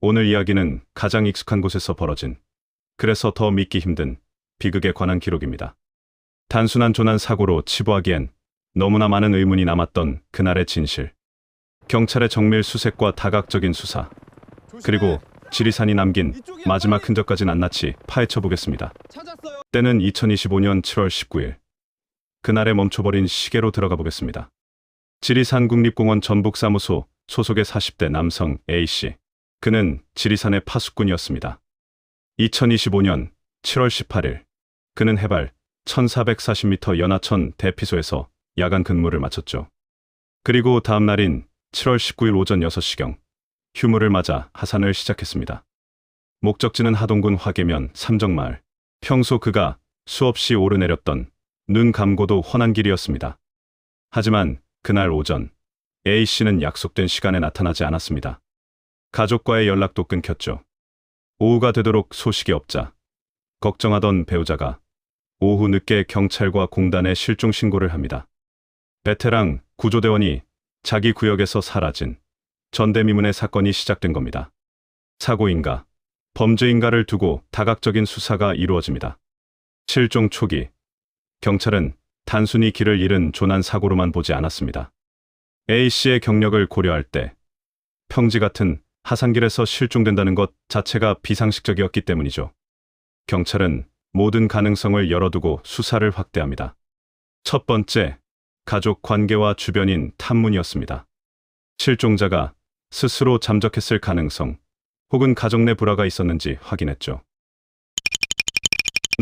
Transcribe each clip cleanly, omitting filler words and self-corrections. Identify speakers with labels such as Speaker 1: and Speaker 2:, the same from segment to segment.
Speaker 1: 오늘 이야기는 가장 익숙한 곳에서 벌어진, 그래서 더 믿기 힘든 비극에 관한 기록입니다. 단순한 조난 사고로 치부하기엔 너무나 많은 의문이 남았던 그날의 진실. 경찰의 정밀 수색과 다각적인 수사, 그리고 지리산이 남긴 마지막 흔적까지 낱낱이 파헤쳐 보겠습니다. 때는 2025년 7월 19일. 그날에 멈춰버린 시계로 들어가 보겠습니다. 지리산 국립공원 전북사무소 소속의 40대 남성 A씨. 그는 지리산의 파수꾼이었습니다. 2025년 7월 18일. 그는 해발 1440m 연하천 대피소에서 야간 근무를 마쳤죠. 그리고 다음 날인 7월 19일 오전 6시경 휴무를 맞아 하산을 시작했습니다. 목적지는 하동군 화계면 삼정마을. 평소 그가 수없이 오르내렸던 눈 감고도 훤한 길이었습니다. 하지만 그날 오전 A씨는 약속된 시간에 나타나지 않았습니다. 가족과의 연락도 끊겼죠. 오후가 되도록 소식이 없자 걱정하던 배우자가 오후 늦게 경찰과 공단에 실종 신고를 합니다. 베테랑 구조대원이 자기 구역에서 사라진 전대미문의 사건이 시작된 겁니다. 사고인가, 범죄인가를 두고 다각적인 수사가 이루어집니다. 실종 초기, 경찰은 단순히 길을 잃은 조난 사고로만 보지 않았습니다. A씨의 경력을 고려할 때 평지 같은 하산길에서 실종된다는 것 자체가 비상식적이었기 때문이죠. 경찰은 모든 가능성을 열어두고 수사를 확대합니다. 첫 번째, 가족 관계와 주변인 탐문이었습니다. 실종자가 스스로 잠적했을 가능성, 혹은 가족 내 불화가 있었는지 확인했죠.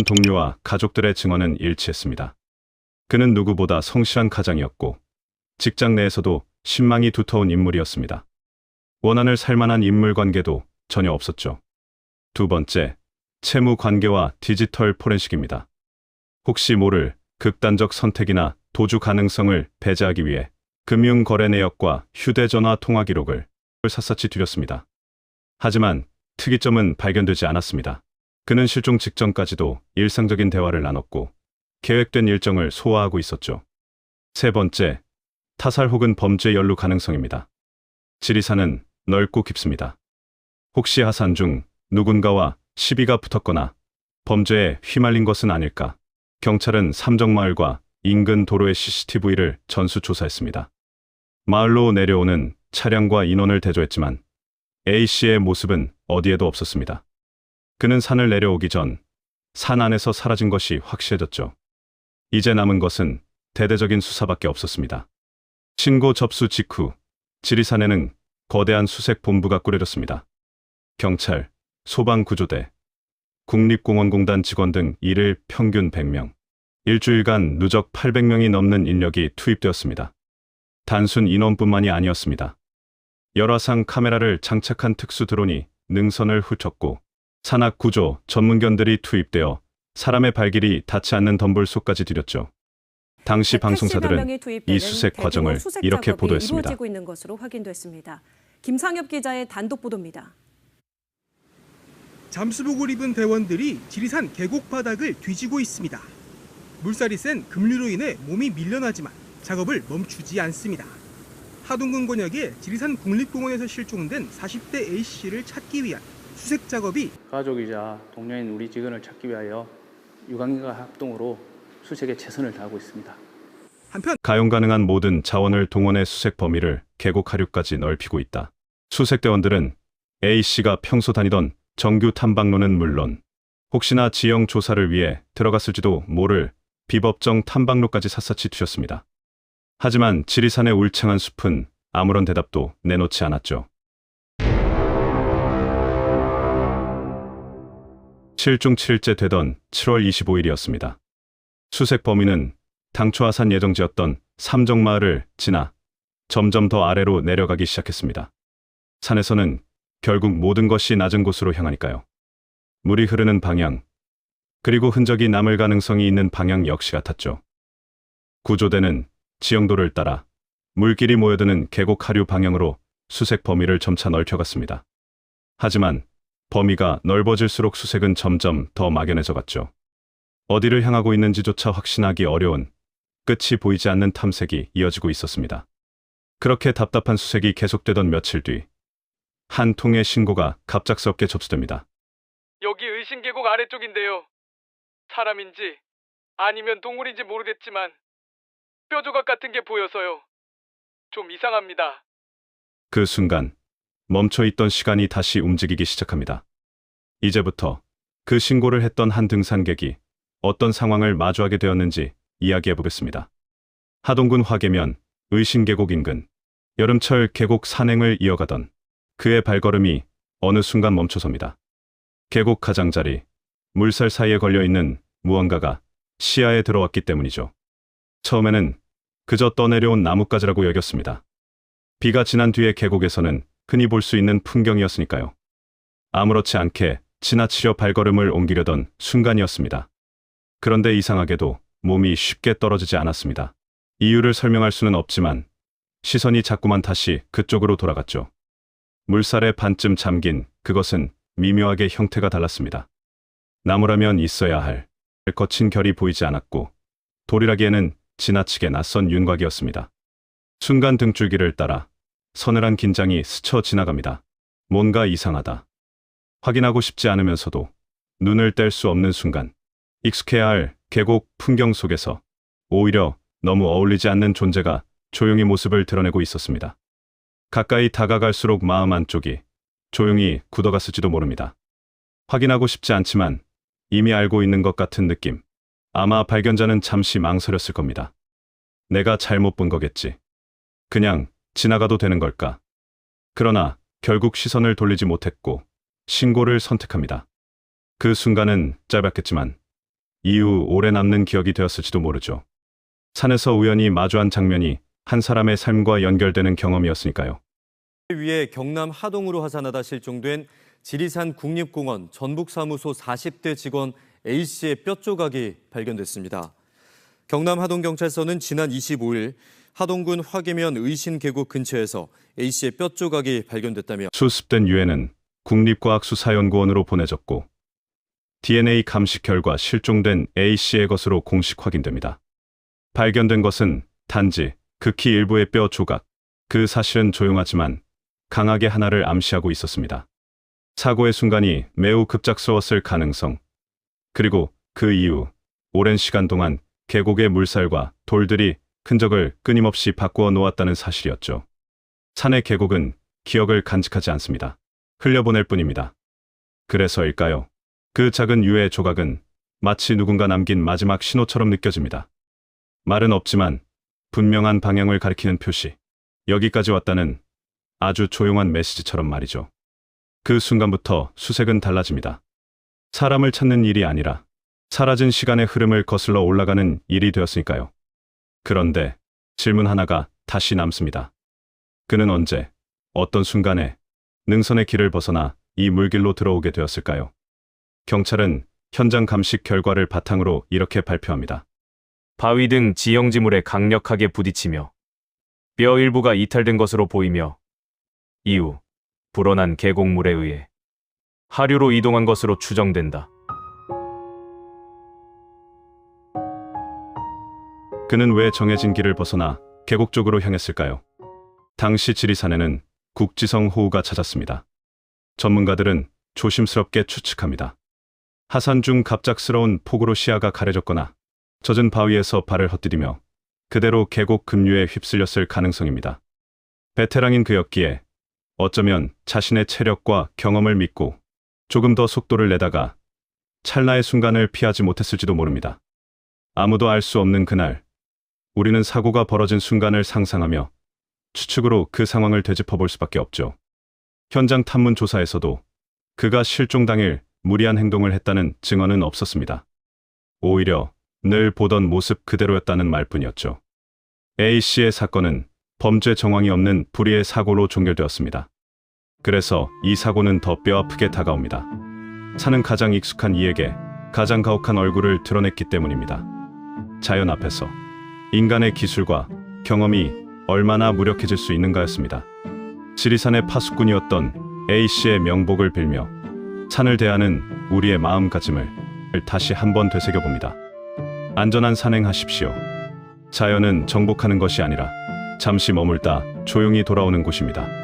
Speaker 1: 동료와 가족들의 증언은 일치했습니다. 그는 누구보다 성실한 가장이었고 직장 내에서도 신망이 두터운 인물이었습니다. 원한을 살만한 인물 관계도 전혀 없었죠. 두 번째, 채무 관계와 디지털 포렌식입니다. 혹시 모를 극단적 선택이나 도주 가능성을 배제하기 위해 금융거래 내역과 휴대전화 통화 기록을 샅샅이 뒤렸습니다. 하지만 특이점은 발견되지 않았습니다. 그는 실종 직전까지도 일상적인 대화를 나눴고 계획된 일정을 소화하고 있었죠. 세 번째, 타살 혹은 범죄 연루 가능성입니다. 지리산은 넓고 깊습니다. 혹시 하산 중 누군가와 시비가 붙었거나 범죄에 휘말린 것은 아닐까? 경찰은 삼정마을과 인근 도로의 CCTV를 전수조사했습니다. 마을로 내려오는 차량과 인원을 대조했지만 A씨의 모습은 어디에도 없었습니다. 그는 산을 내려오기 전 산 안에서 사라진 것이 확실해졌죠. 이제 남은 것은 대대적인 수사밖에 없었습니다. 신고 접수 직후 지리산에는 거대한 수색 본부가 꾸려졌습니다. 경찰, 소방구조대, 국립공원공단 직원 등 일일 평균 100명, 일주일간 누적 800명이 넘는 인력이 투입되었습니다. 단순 인원뿐만이 아니었습니다. 열화상 카메라를 장착한 특수 드론이 능선을 훑었고 산악 구조 전문견들이 투입되어 사람의 발길이 닿지 않는 덤불 속까지 들였죠. 당시 방송사들은 이 수색 과정을 이렇게 보도했습니다.
Speaker 2: 이루어지고 있는 것으로 확인됐습니다. 김상엽 기자의 단독 보도입니다.
Speaker 3: 잠수복을 입은 대원들이 지리산 계곡 바닥을 뒤지고 있습니다. 물살이 센 급류로 인해 몸이 밀려나지만 작업을 멈추지 않습니다. 하동군 권역의 지리산 국립공원에서 실종된 40대 A씨를 찾기 위한 수색 작업이
Speaker 4: 가족이자 동료인 우리 직원을 찾기 위하여 유관기관 합동으로 수색에 최선을 다하고 있습니다.
Speaker 3: 한편
Speaker 1: 가용 가능한 모든 자원을 동원해 수색 범위를 계곡 하류까지 넓히고 있다. 수색대원들은 A씨가 평소 다니던 정규 탐방로는 물론 혹시나 지형 조사를 위해 들어갔을지도 모를 비법정 탐방로까지 샅샅이 뒤졌습니다. 하지만 지리산의 울창한 숲은 아무런 대답도 내놓지 않았죠. 실종 7일째 되던 7월 25일이었습니다. 수색 범위는 당초 하산 예정지였던 삼정마을을 지나 점점 더 아래로 내려가기 시작했습니다. 산에서는 결국 모든 것이 낮은 곳으로 향하니까요. 물이 흐르는 방향, 그리고 흔적이 남을 가능성이 있는 방향 역시 같았죠. 구조대는 지형도를 따라 물길이 모여드는 계곡 하류 방향으로 수색 범위를 점차 넓혀갔습니다. 하지만 범위가 넓어질수록 수색은 점점 더 막연해져 갔죠. 어디를 향하고 있는지조차 확신하기 어려운 끝이 보이지 않는 탐색이 이어지고 있었습니다. 그렇게 답답한 수색이 계속되던 며칠 뒤 한 통의 신고가 갑작스럽게 접수됩니다.
Speaker 5: 여기 의신계곡 아래쪽인데요. 사람인지 아니면 동물인지 모르겠지만 뼈 조각 같은 게 보여서요. 좀 이상합니다.
Speaker 1: 그 순간 멈춰있던 시간이 다시 움직이기 시작합니다. 이제부터 그 신고를 했던 한 등산객이 어떤 상황을 마주하게 되었는지 이야기해보겠습니다. 하동군 화계면 의신계곡 인근 여름철 계곡 산행을 이어가던 그의 발걸음이 어느 순간 멈춰섭니다. 계곡 가장자리, 물살 사이에 걸려있는 무언가가 시야에 들어왔기 때문이죠. 처음에는 그저 떠내려온 나뭇가지라고 여겼습니다. 비가 지난 뒤에 계곡에서는 흔히 볼 수 있는 풍경이었으니까요. 아무렇지 않게 지나치려 발걸음을 옮기려던 순간이었습니다. 그런데 이상하게도 몸이 쉽게 떨어지지 않았습니다. 이유를 설명할 수는 없지만 시선이 자꾸만 다시 그쪽으로 돌아갔죠. 물살에 반쯤 잠긴 그것은 미묘하게 형태가 달랐습니다. 나무라면 있어야 할 거친 결이 보이지 않았고 돌이라기에는 지나치게 낯선 윤곽이었습니다. 순간 등줄기를 따라 서늘한 긴장이 스쳐 지나갑니다. 뭔가 이상하다. 확인하고 싶지 않으면서도 눈을 뗄 수 없는 순간, 익숙해야 할 계곡 풍경 속에서 오히려 너무 어울리지 않는 존재가 조용히 모습을 드러내고 있었습니다. 가까이 다가갈수록 마음 안쪽이 조용히 굳어갔을지도 모릅니다. 확인하고 싶지 않지만 이미 알고 있는 것 같은 느낌. 아마 발견자는 잠시 망설였을 겁니다. 내가 잘못 본 거겠지. 그냥 지나가도 되는 걸까? 그러나 결국 시선을 돌리지 못했고 신고를 선택합니다. 그 순간은 짧았겠지만 이후 오래 남는 기억이 되었을지도 모르죠. 산에서 우연히 마주한 장면이 한 사람의 삶과 연결되는 경험이었으니까요.
Speaker 6: 위에 경남 하동으로 하산하다 실종된 지리산 국립공원 전북사무소 40대 직원 A씨의 뼈 조각이 발견됐습니다. 경남 하동경찰서는 지난 25일 하동군 화계면 의신계곡 근처에서 A씨의 뼈 조각이 발견됐다며
Speaker 1: 수습된 유해는 국립과학수사연구원으로 보내졌고 DNA 감식 결과 실종된 A씨의 것으로 공식 확인됩니다. 발견된 것은 단지 극히 일부의 뼈 조각. 그 사실은 조용하지만 강하게 하나를 암시하고 있었습니다. 사고의 순간이 매우 급작스러웠을 가능성, 그리고 그 이후 오랜 시간 동안 계곡의 물살과 돌들이 흔적을 끊임없이 바꾸어 놓았다는 사실이었죠. 산의 계곡은 기억을 간직하지 않습니다. 흘려보낼 뿐입니다. 그래서일까요? 그 작은 유해 조각은 마치 누군가 남긴 마지막 신호처럼 느껴집니다. 말은 없지만 분명한 방향을 가리키는 표시. 여기까지 왔다는 아주 조용한 메시지처럼 말이죠. 그 순간부터 수색은 달라집니다. 사람을 찾는 일이 아니라 사라진 시간의 흐름을 거슬러 올라가는 일이 되었으니까요. 그런데 질문 하나가 다시 남습니다. 그는 언제, 어떤 순간에 능선의 길을 벗어나 이 물길로 들어오게 되었을까요? 경찰은 현장 감식 결과를 바탕으로 이렇게 발표합니다.
Speaker 7: 바위 등 지형지물에 강력하게 부딪히며 뼈 일부가 이탈된 것으로 보이며 이후 불어난 계곡물에 의해 하류로 이동한 것으로 추정된다.
Speaker 1: 그는 왜 정해진 길을 벗어나 계곡 쪽으로 향했을까요? 당시 지리산에는 국지성 호우가 잦았습니다. 전문가들은 조심스럽게 추측합니다. 하산 중 갑작스러운 폭우로 시야가 가려졌거나 젖은 바위에서 발을 헛디디며 그대로 계곡 급류에 휩쓸렸을 가능성입니다. 베테랑인 그였기에 어쩌면 자신의 체력과 경험을 믿고 조금 더 속도를 내다가 찰나의 순간을 피하지 못했을지도 모릅니다. 아무도 알 수 없는 그날, 우리는 사고가 벌어진 순간을 상상하며 추측으로 그 상황을 되짚어 볼 수밖에 없죠. 현장 탐문 조사에서도 그가 실종 당일 무리한 행동을 했다는 증언은 없었습니다. 오히려 늘 보던 모습 그대로였다는 말뿐이었죠. A씨의 사건은 범죄 정황이 없는 불의의 사고로 종결되었습니다. 그래서 이 사고는 더 뼈아프게 다가옵니다. 산은 가장 익숙한 이에게 가장 가혹한 얼굴을 드러냈기 때문입니다. 자연 앞에서 인간의 기술과 경험이 얼마나 무력해질 수 있는가였습니다. 지리산의 파수꾼이었던 A씨의 명복을 빌며 산을 대하는 우리의 마음가짐을 다시 한번 되새겨봅니다. 안전한 산행하십시오. 자연은 정복하는 것이 아니라 잠시 머물다 조용히 돌아오는 곳입니다.